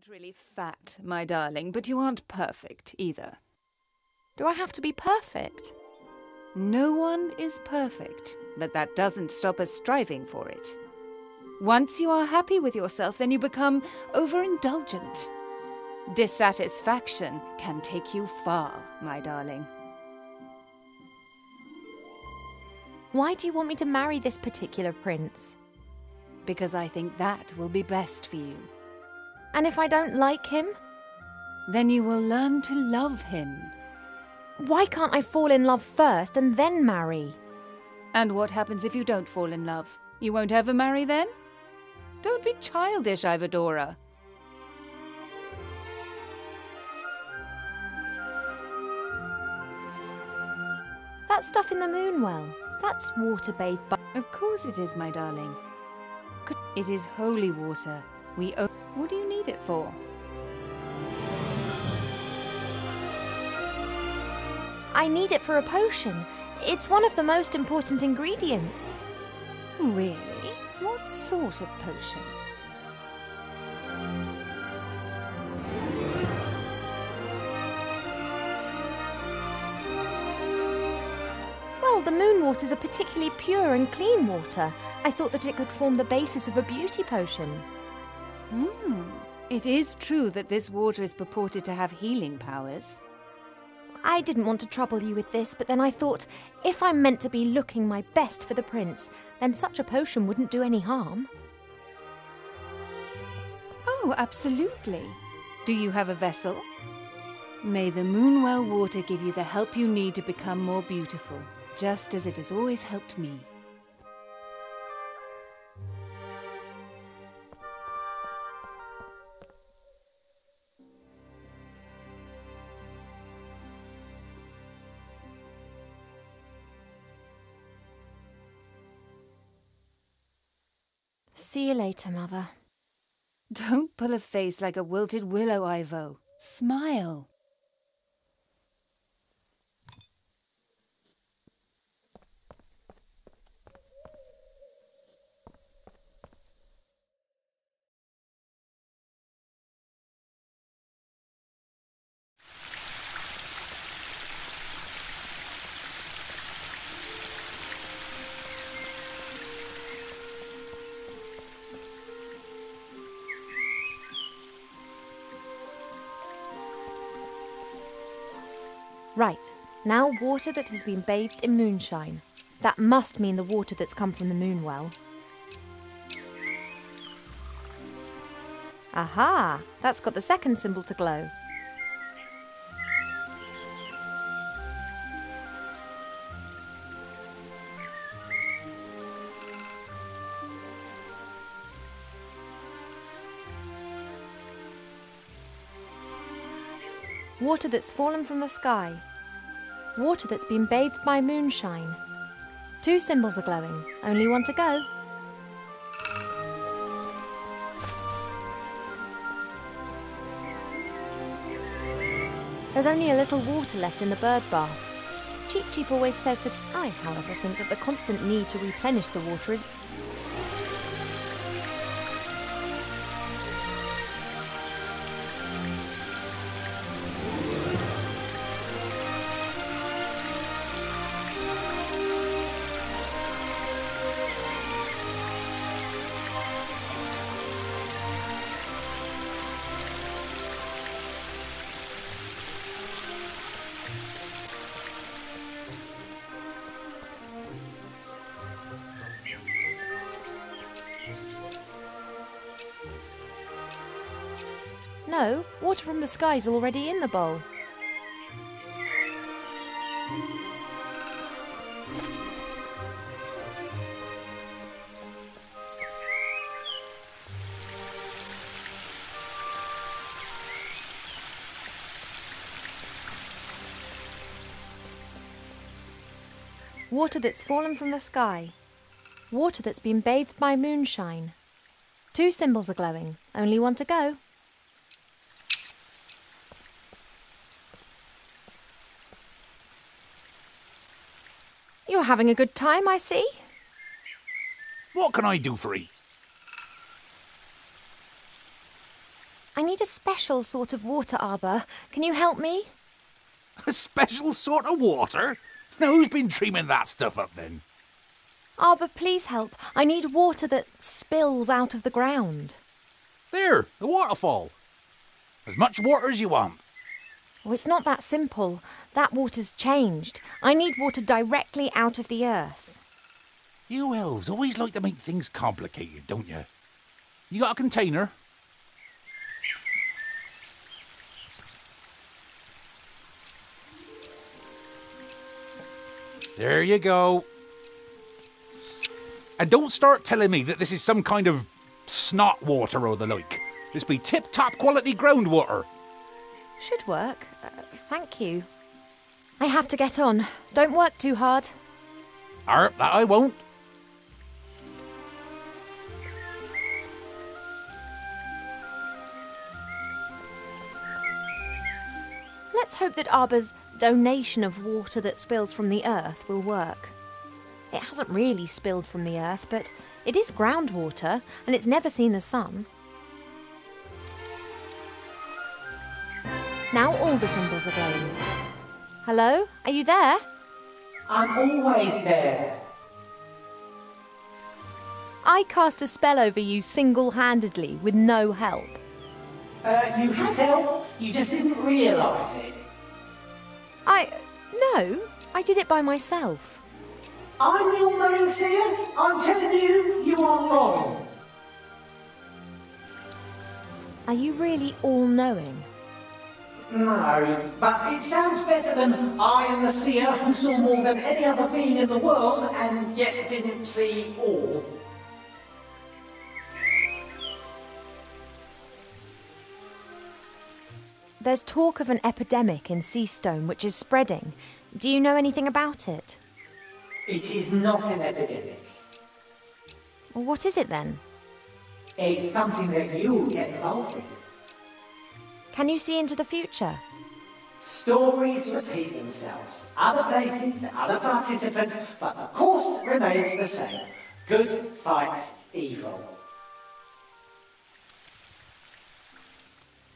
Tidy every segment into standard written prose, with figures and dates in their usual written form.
aren't really fat, my darling, but you aren't perfect either. Do I have to be perfect? No one is perfect, but that doesn't stop us striving for it. Once you are happy with yourself, then you become overindulgent. Dissatisfaction can take you far, my darling. Why do you want me to marry this particular prince? Because I think that will be best for you. And if I don't like him? Then you will learn to love him. Why can't I fall in love first and then marry? And what happens if you don't fall in love? You won't ever marry then? Don't be childish, Ivadora. That stuff in the moon well, that's water bathed by... Of course it is, my darling. It is holy water. What do you need it for? I need it for a potion. It's one of the most important ingredients. Really? What sort of potion? Well, the moon waters are particularly pure and clean water. I thought that it could form the basis of a beauty potion. It is true that this water is purported to have healing powers. I didn't want to trouble you with this, but then I thought, if I'm meant to be looking my best for the prince, then such a potion wouldn't do any harm. Oh, absolutely. Do you have a vessel? May the Moonwell water give you the help you need to become more beautiful, just as it has always helped me. See you later, Mother. Don't pull a face like a wilted willow, Ivo. Smile. Right, now water that has been bathed in moonshine. That must mean the water that's come from the moon well. Aha! That's got the second symbol to glow. Water that's fallen from the sky. Water that's been bathed by moonshine. 2 symbols are glowing, only one to go. There's only a little water left in the bird bath. Cheep Cheep always says that I, however, think that the constant need to replenish the water is... No, water from the sky's already in the bowl. Water that's fallen from the sky. Water that's been bathed by moonshine. 2 symbols are glowing, only one to go. You're having a good time, I see. What can I do for 'ee? I need a special sort of water, Arbor. Can you help me? A special sort of water? Now who's been dreaming that stuff up then? Arbor, please help. I need water that spills out of the ground. There, the waterfall. As much water as you want. Oh, it's not that simple. That water's changed. I need water directly out of the earth. You elves always like to make things complicated, don't you? You got a container? There you go. And don't start telling me that this is some kind of snot water or the like. This be tip-top quality groundwater. Should work. Thank you. I have to get on. Don't work too hard. That I won't. Let's hope that Arbor's donation of water that spills from the earth will work. It hasn't really spilled from the earth, but it is groundwater and it's never seen the sun. Now all the symbols are glowing. Hello? Are you there? I'm always there. I cast a spell over you single-handedly with no help. You had help, you just didn't realise it. No, I did it by myself. I'm the all-knowing seer. I'm telling you, you are wrong. Are you really all-knowing? No, but it sounds better than I am the seer who saw more than any other being in the world and yet didn't see all. There's talk of an epidemic in Seastone which is spreading. Do you know anything about it? It is not an epidemic. Well, what is it then? It's something that you get involved with. Can you see into the future? Stories repeat themselves. Other places, other participants, but the course remains the same. Good fights evil.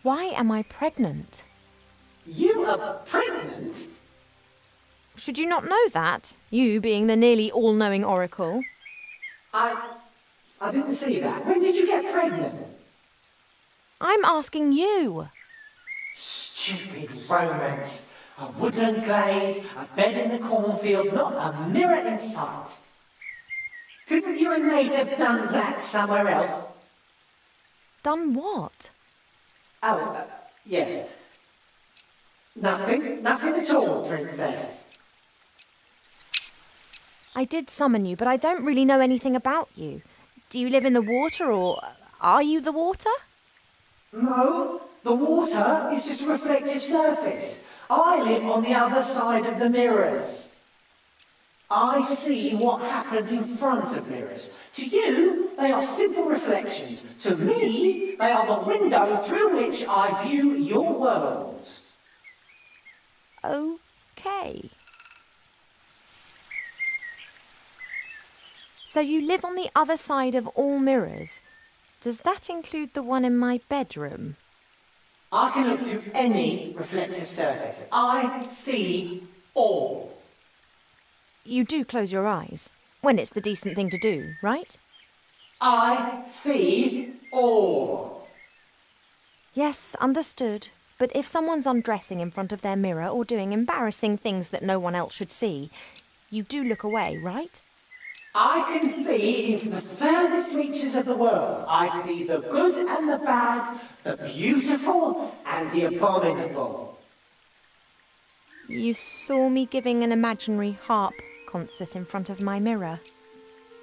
Why am I pregnant? You are pregnant? Should you not know that? You being the nearly all-knowing oracle. I didn't see that. When did you get pregnant? I'm asking you. Stupid romance. A woodland glade, a bed in the cornfield, not a mirror in sight. Couldn't you and Nate have done that somewhere else? Done what? Oh, yes. Nothing at all, Princess. I did summon you, but I don't really know anything about you. Do you live in the water, or are you the water? No, the water is just a reflective surface. I live on the other side of the mirrors. I see what happens in front of mirrors. To you, they are simple reflections. To me, they are the window through which I view your world. Okay. So you live on the other side of all mirrors. Does that include the one in my bedroom? I can look through any reflective surface. I see all. You do close your eyes, when it's the decent thing to do, right? I see all. Yes, understood. But if someone's undressing in front of their mirror or doing embarrassing things that no one else should see, you do look away, right? I can see into the furthest reaches of the world. I see the good and the bad, the beautiful and the abominable. You saw me giving an imaginary harp concert in front of my mirror.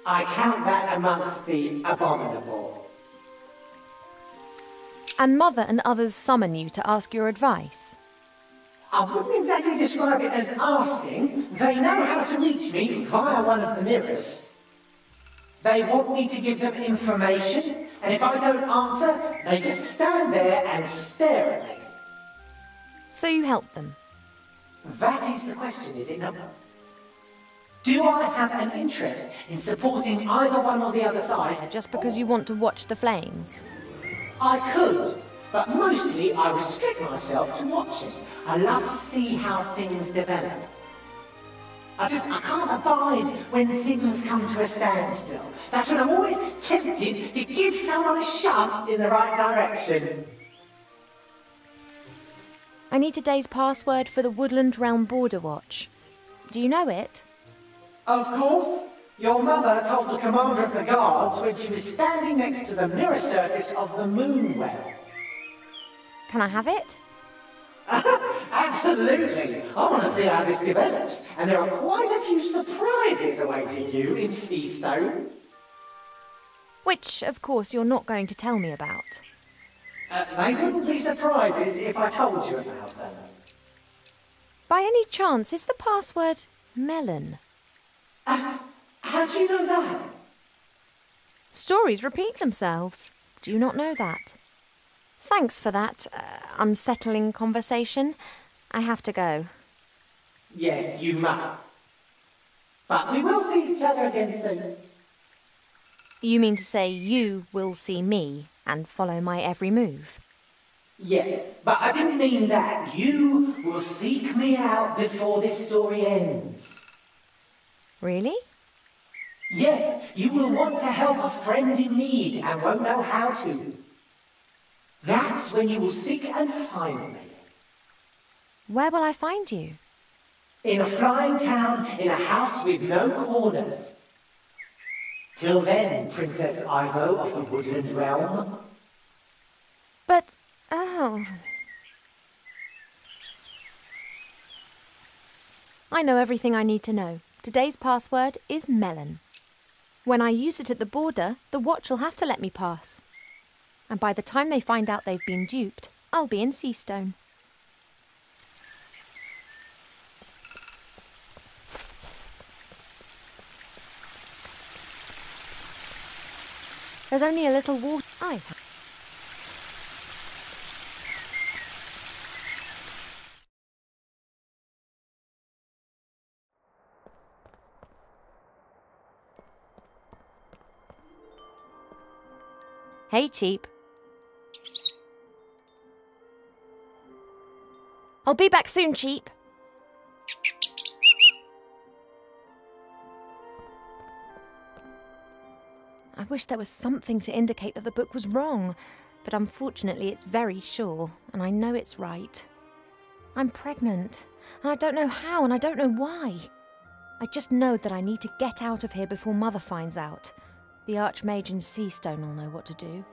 I count that amongst the abominable. And Mother and others summon you to ask your advice. I wouldn't exactly describe it as asking. They know how to reach me via one of the mirrors. They want me to give them information, and if I don't answer, they just stand there and stare at me. So you help them? That is the question, is it not? Do I have an interest in supporting either one or the other side? Just because you want to watch the flames? I could, But mostly I restrict myself to watching. I love to see how things develop. I can't abide when things come to a standstill. That's when I'm always tempted to give someone a shove in the right direction. I need today's password for the Woodland Realm Border Watch. Do you know it? Of course. Your mother told the commander of the guards when she was standing next to the mirror surface of the moon well. Can I have it? Absolutely. I want to see how this develops, and there are quite a few surprises awaiting you in Seastone. Which, of course, you're not going to tell me about. They wouldn't be surprises if I told you about them. By any chance, is the password melon? How do you know that? Stories repeat themselves. Do you not know that? Thanks for that unsettling conversation. I have to go. Yes, you must. But we will see each other again soon. You mean to say you will see me and follow my every move? Yes, but I didn't mean that. You will seek me out before this story ends. Really? Yes, you will want to help a friend in need and won't know how to. That's when you will seek and find me. Where will I find you? In a flying town, in a house with no corners. Till then, Princess Ivo of the Woodland Realm. But, oh... I know everything I need to know. Today's password is melon. When I use it at the border, the watch will have to let me pass. And by the time they find out they've been duped, I'll be in Seastone. There's only a little water. Hey, Cheap. I'll be back soon, Cheap. I wish there was something to indicate that the book was wrong, but unfortunately it's very sure, and I know it's right. I'm pregnant, and I don't know how, and I don't know why. I just know that I need to get out of here before Mother finds out. The Archmage in Seastone will know what to do.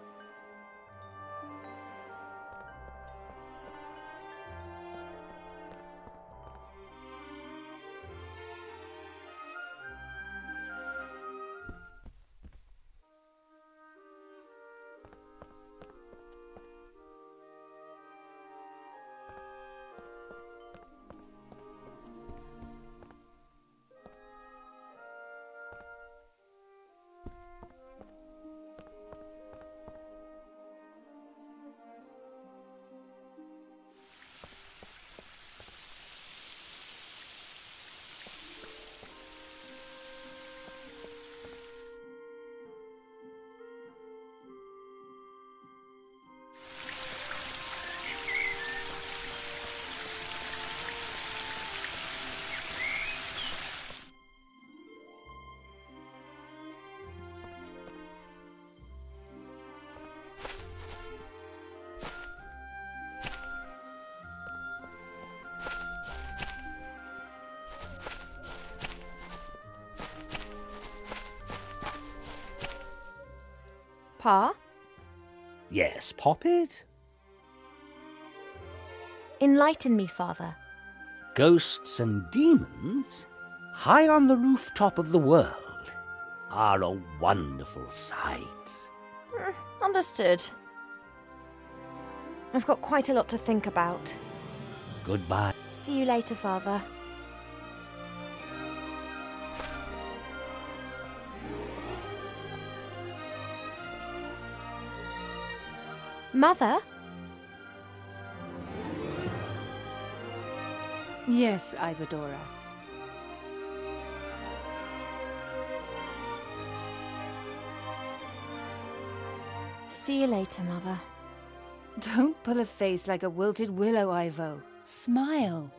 Pa? Yes, Poppet? Enlighten me, Father. Ghosts and demons, high on the rooftop of the world, are a wonderful sight. Understood. I've got quite a lot to think about. Goodbye. See you later, Father. Mother? Yes, Ivadora. See you later, Mother. Don't pull a face like a wilted willow, Ivo. Smile.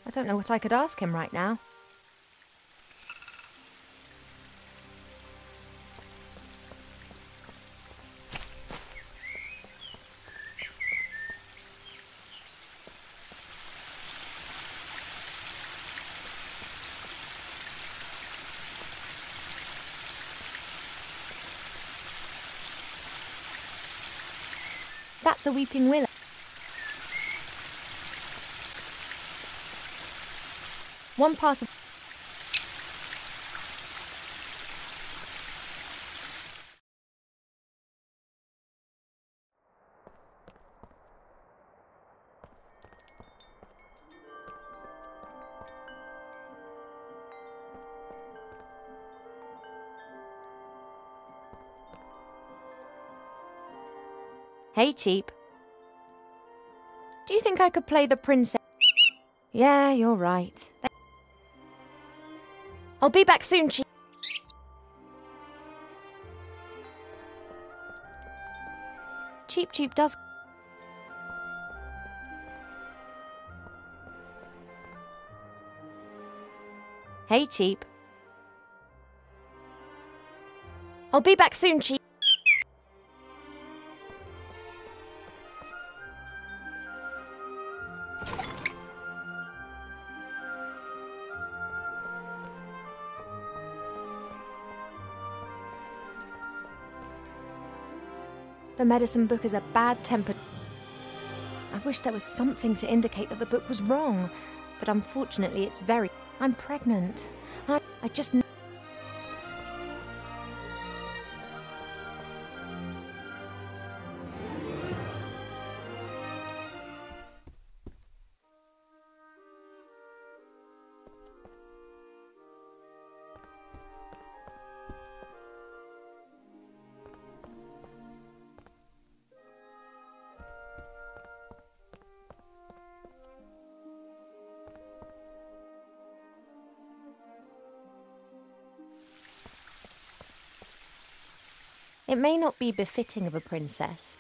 I don't know what I could ask him right now. That's a weeping willow. One part of... Hey, Cheap. Do you think I could play the princess? Yeah, you're right. I'll be back soon, Cheap. Cheap does... Hey, Cheap. I'll be back soon, Cheap. The medicine book is a bad-tempered... I wish there was something to indicate that the book was wrong, but unfortunately it's very... I'm pregnant. I just... It may not be befitting of a princess.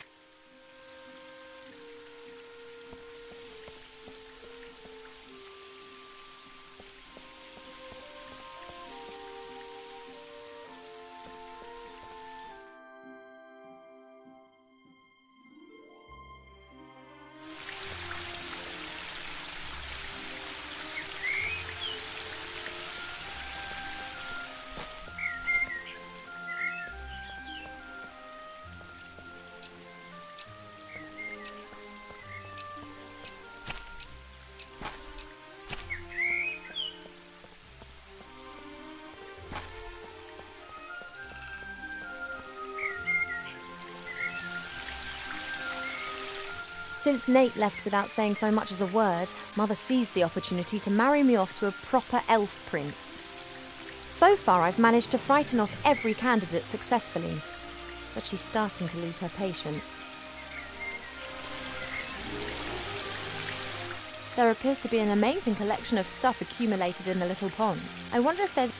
Since Nate left without saying so much as a word, Mother seized the opportunity to marry me off to a proper elf prince. So far, I've managed to frighten off every candidate successfully, but she's starting to lose her patience. There appears to be an amazing collection of stuff accumulated in the little pond. I wonder if there's...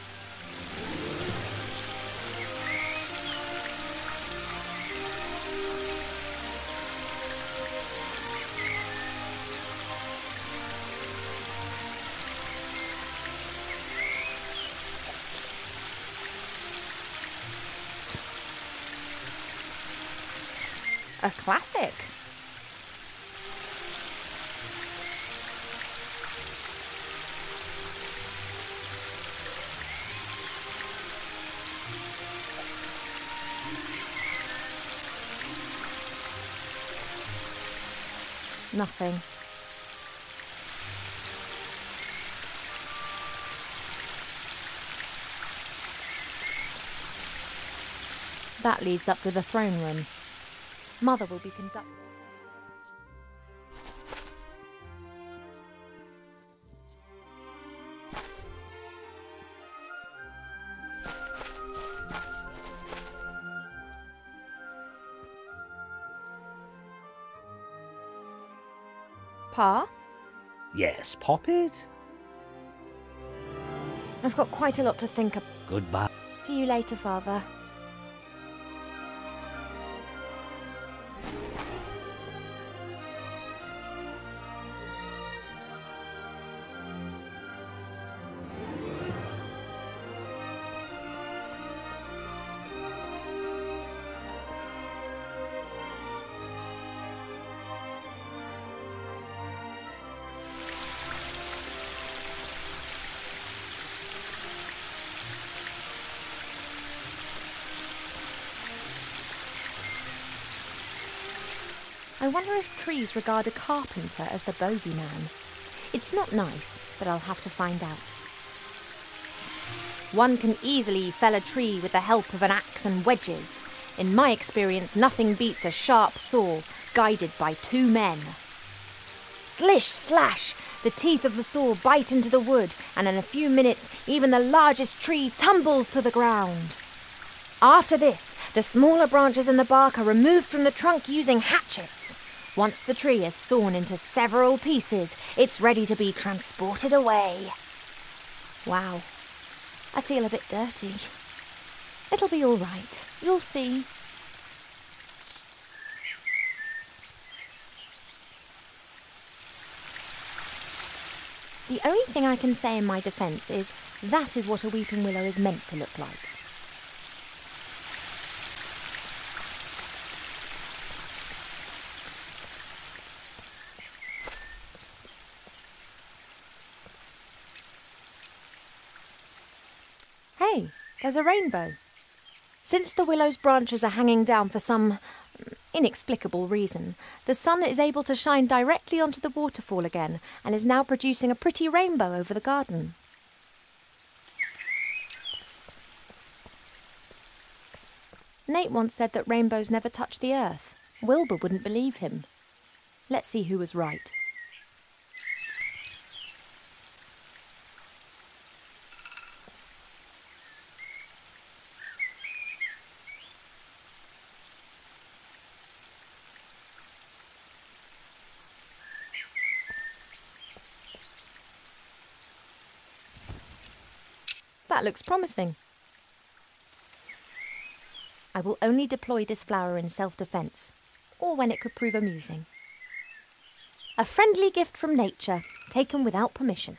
a classic. Nothing. That leads up to the throne room. Mother will be conducting... Pa? Yes, Poppet? I've got quite a lot to think of. Goodbye. See you later, Father. I wonder if trees regard a carpenter as the bogeyman. It's not nice, but I'll have to find out. One can easily fell a tree with the help of an axe and wedges. In my experience, nothing beats a sharp saw guided by two men. Slish, slash! The teeth of the saw bite into the wood, and in a few minutes, even the largest tree tumbles to the ground. After this, the smaller branches and the bark are removed from the trunk using hatchets. Once the tree is sawn into several pieces, it's ready to be transported away. Wow, I feel a bit dirty. It'll be all right, you'll see. The only thing I can say in my defence is that is what a weeping willow is meant to look like. Hey, there's a rainbow. Since the willow's branches are hanging down for some inexplicable reason, the sun is able to shine directly onto the waterfall again and is now producing a pretty rainbow over the garden. Nate once said that rainbows never touch the earth. Wilbur wouldn't believe him. Let's see who was right. That looks promising. I will only deploy this flower in self-defence, or when it could prove amusing. A friendly gift from nature, taken without permission.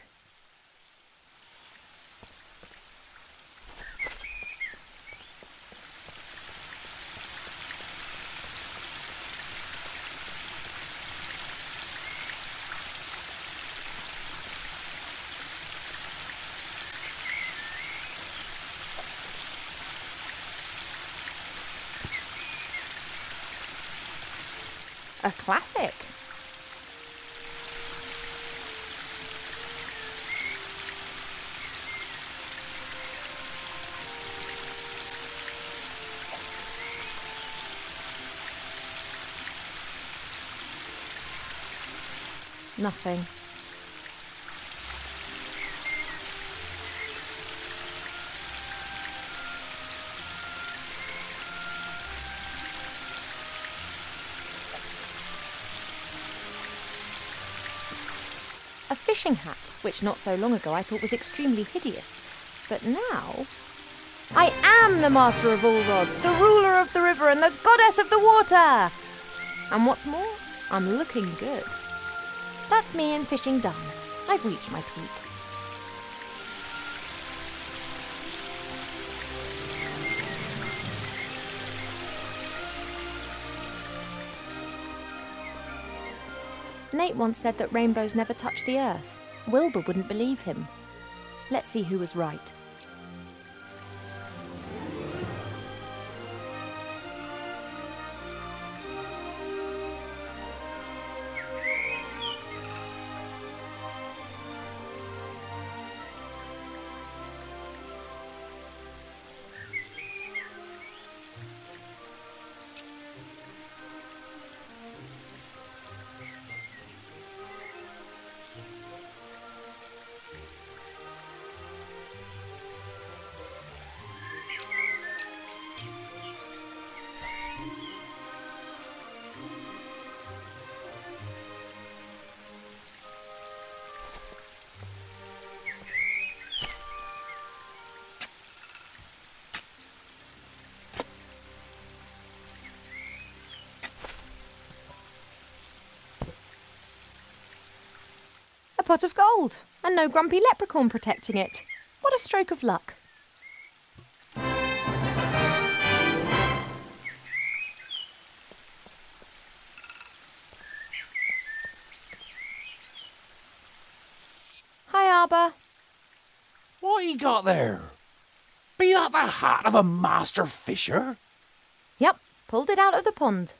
A classic. Nothing. A fishing hat, which not so long ago I thought was extremely hideous. But now, I am the master of all rods, the ruler of the river and the goddess of the water! And what's more, I'm looking good. That's me and fishing done. I've reached my peak. Nate once said that rainbows never touch the earth. Wilbur wouldn't believe him. Let's see who was right. pot of gold, and no grumpy leprechaun protecting it. What a stroke of luck. Hi, Arbor. What you got there? Be that the hat of a master fisher? Yep, pulled it out of the pond.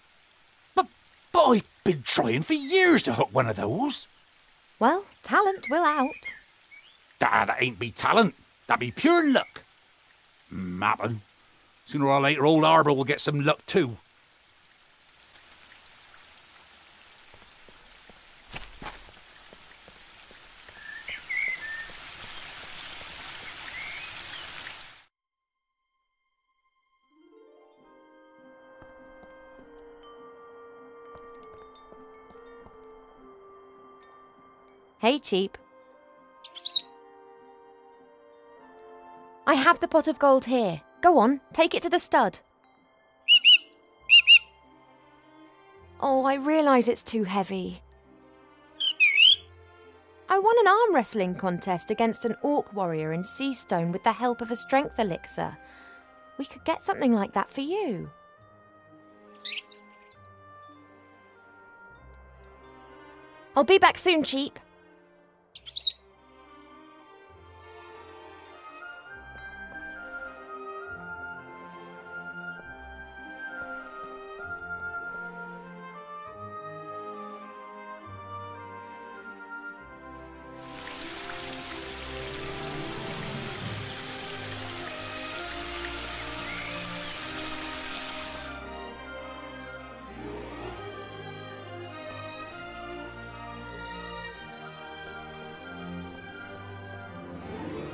But I've been trying for years to hook one of those. Well, talent will out. That ain't be talent. That be pure luck. Mappin'. Sooner or later, old Arbor will get some luck too. Hey, Cheap. I have the pot of gold here. Go on, take it to the stud. Oh, I realise it's too heavy. I won an arm wrestling contest against an orc warrior in Seastone with the help of a strength elixir. We could get something like that for you. I'll be back soon, Cheap.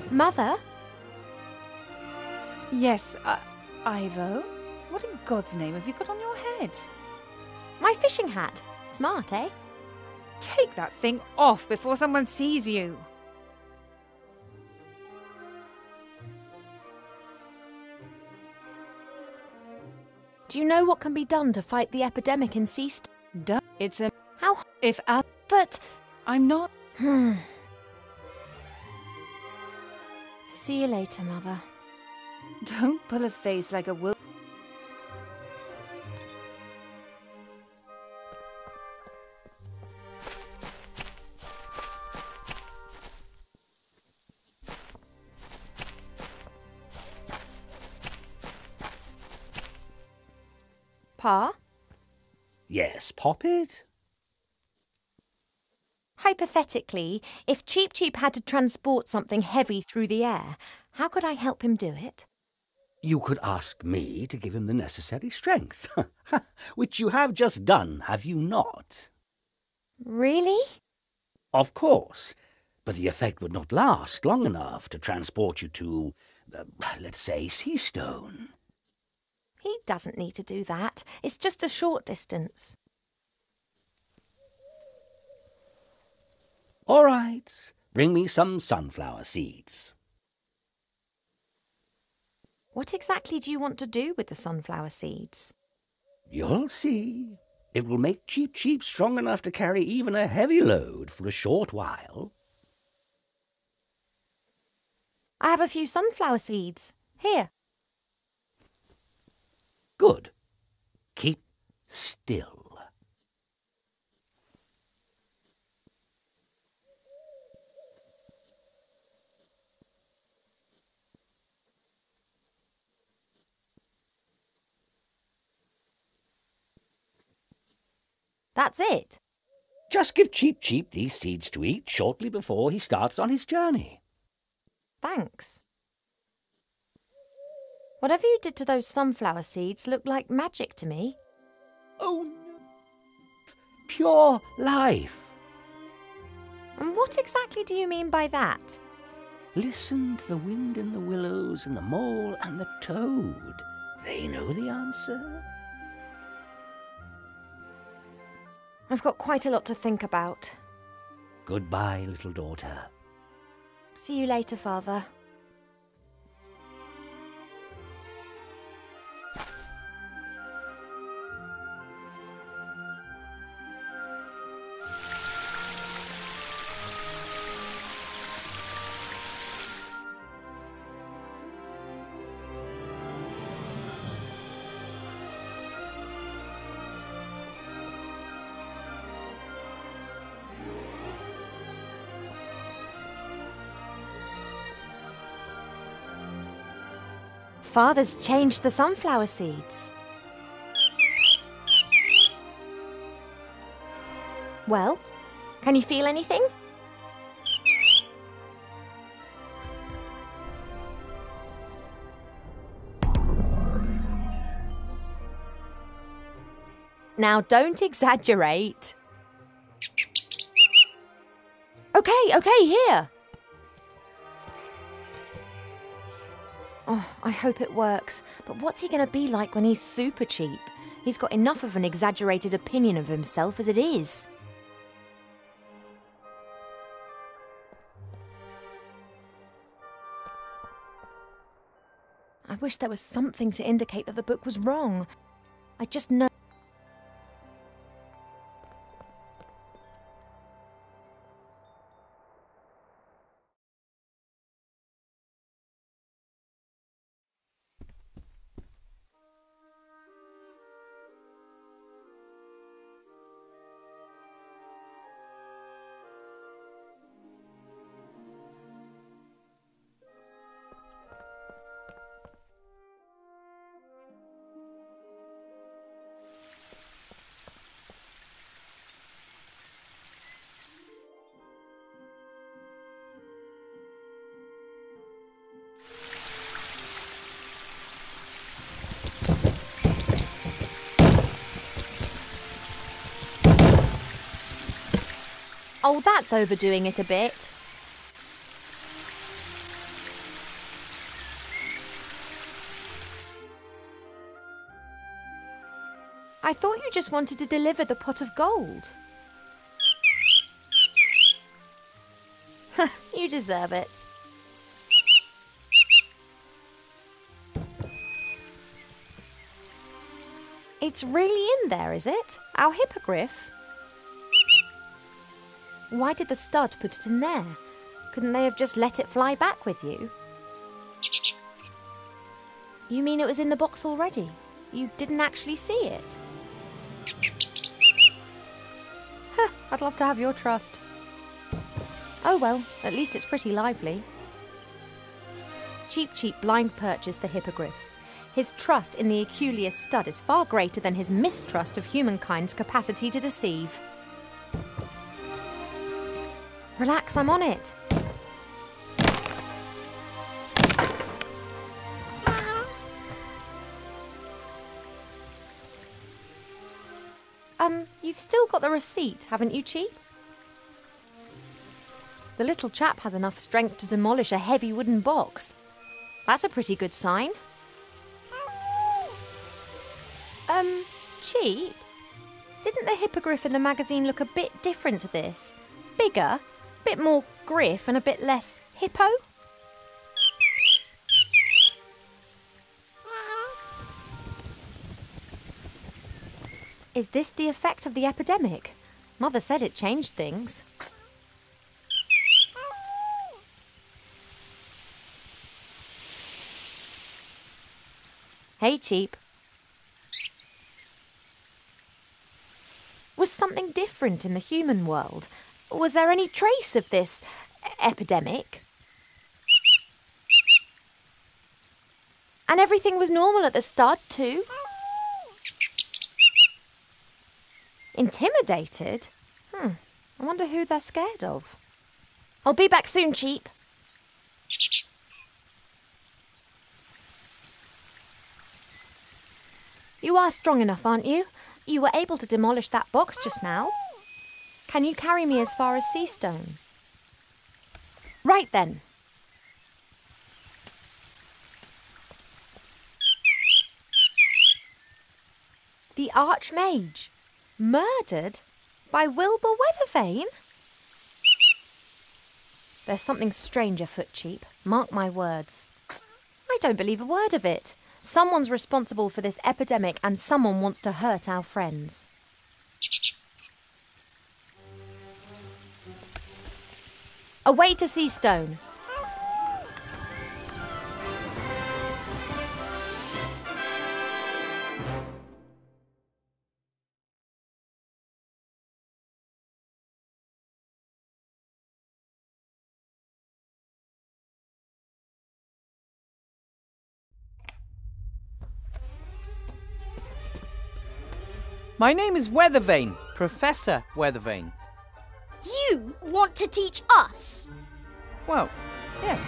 Mother? Yes, Ivo? What in God's name have you got on your head? My fishing hat. Smart, eh? Take that thing off before someone sees you. Do you know what can be done to fight the epidemic in Seastone? It's a... How? If But... I'm not... See you later, Mother. Don't pull a face like a wolf. Pa? Yes, Poppet? Hypothetically, if Cheap Cheap had to transport something heavy through the air, how could I help him do it? You could ask me to give him the necessary strength, which you have just done, have you not? Really? Of course, but the effect would not last long enough to transport you to, let's say, Seastone. He doesn't need to do that. It's just a short distance. All right, bring me some sunflower seeds. What exactly do you want to do with the sunflower seeds? You'll see. It will make Cheap Cheap strong enough to carry even a heavy load for a short while. I have a few sunflower seeds. Here. Good. Keep still. That's it. Just give Cheap Cheap these seeds to eat shortly before he starts on his journey. Thanks. Whatever you did to those sunflower seeds looked like magic to me. Oh, no. Pure life. And what exactly do you mean by that? Listen to the wind in the willows and the mole and the toad. They know the answer. I've got quite a lot to think about. Goodbye, little daughter. See you later, Father. Father's changed the sunflower seeds. Well, can you feel anything? Now, don't exaggerate. Okay, here. Oh, I hope it works. But what's he going to be like when he's super cheap? He's got enough of an exaggerated opinion of himself as it is. I wish there was something to indicate that the book was wrong. I just know. Oh, that's overdoing it a bit. I thought you just wanted to deliver the pot of gold. You deserve it. It's really in there, is it? Our hippogriff? Why did the stud put it in there? Couldn't they have just let it fly back with you? You mean it was in the box already? You didn't actually see it? I'd love to have your trust. Oh well, at least it's pretty lively. Cheap blind purchased the hippogriff. His trust in the Aculeus stud is far greater than his mistrust of humankind's capacity to deceive. Relax, I'm on it. You've still got the receipt, haven't you, Cheap? The little chap has enough strength to demolish a heavy wooden box. That's a pretty good sign. Cheap? Didn't the hippogriff in the magazine look a bit different to this? Bigger? Bit more griff and a bit less hippo? Is this the effect of the epidemic? Mother said it changed things. Hey, Cheap. Was something different in the human world? Was there any trace of this epidemic? And everything was normal at the stud too? Intimidated? I wonder who they're scared of. I'll be back soon, Cheap. You are strong enough, aren't you? You were able to demolish that box just now. Can you carry me as far as Seastone? Right then. The Archmage. Murdered? By Wilbur Weathervane? There's something strange afoot, Cheap. Mark my words. I don't believe a word of it. Someone's responsible for this epidemic and someone wants to hurt our friends. Away to Seastone. My name is Weathervane, Professor Weathervane. You want to teach us? Well, yes.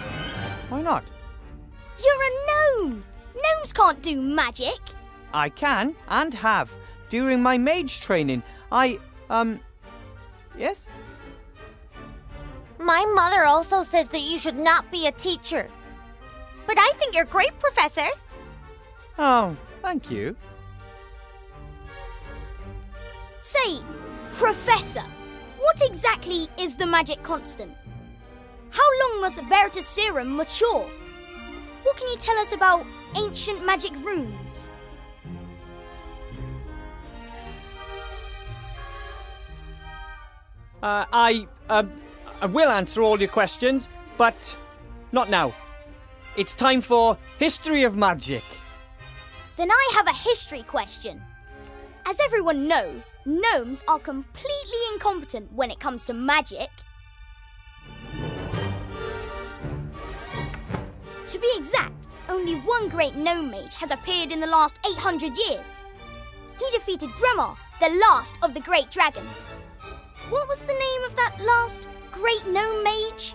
Why not? You're a gnome! Gnomes can't do magic! I can, and have. During my mage training, Yes? My mother also says that you should not be a teacher. But I think you're great, Professor. Oh, thank you. Say, Professor, what exactly is the magic constant? How long must Veritaserum mature? What can you tell us about ancient magic runes? I will answer all your questions, but not now. It's time for History of Magic. Then I have a history question. As everyone knows, gnomes are completely incompetent when it comes to magic. To be exact, only one great gnome mage has appeared in the last 800 years. He defeated Gremar, the last of the great dragons. What was the name of that last great gnome mage?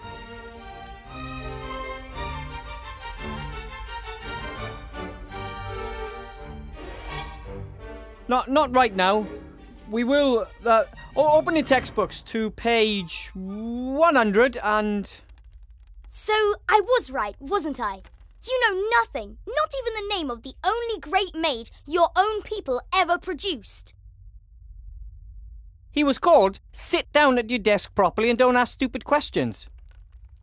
Not right now. We will open your textbooks to page 100 and... So I was right, wasn't I? You know nothing, not even the name of the only great mage your own people ever produced. He was called Sit Down at Your Desk Properly and Don't Ask Stupid Questions.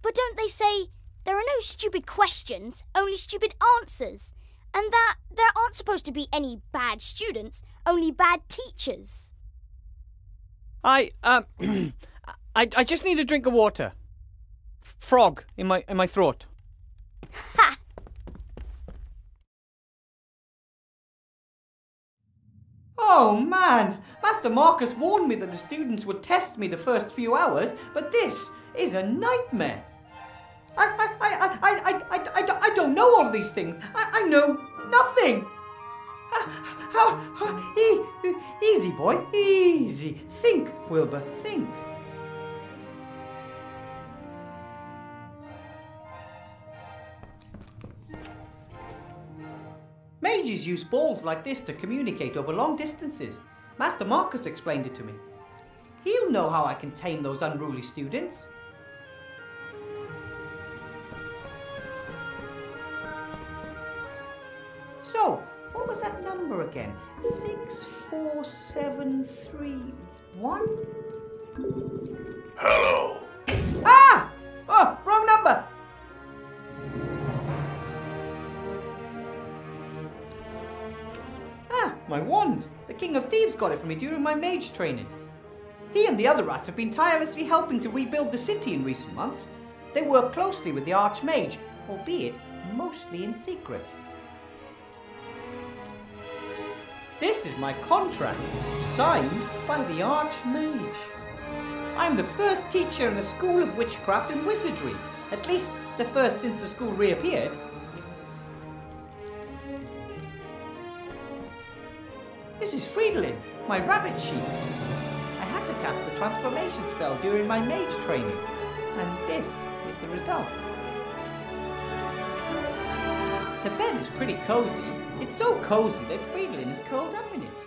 But don't they say there are no stupid questions, only stupid answers? And that there aren't supposed to be any bad students, only bad teachers. I just need a drink of water. Frog in my throat. Ha! Oh man, Master Marcus warned me that the students would test me the first few hours, but this is a nightmare. I don't know all of these things. I know nothing. Easy, boy, easy. Think, Wilbur, think. Mages use balls like this to communicate over long distances. Master Marcus explained it to me. He'll know how I can tame those unruly students. So, what was that number again? 64731? Hello. Ah! Oh, wrong number! Ah, my wand. The King of Thieves got it for me during my mage training. He and the other rats have been tirelessly helping to rebuild the city in recent months. They work closely with the Archmage, albeit mostly in secret. This is my contract, signed by the Archmage. I'm the first teacher in the School of Witchcraft and Wizardry, at least the first since the school reappeared. This is Fridolin, my rabbit sheep. I had to cast the transformation spell during my mage training, and this is the result. The bed is pretty cozy. It's so cozy that Fridolin is curled up in it.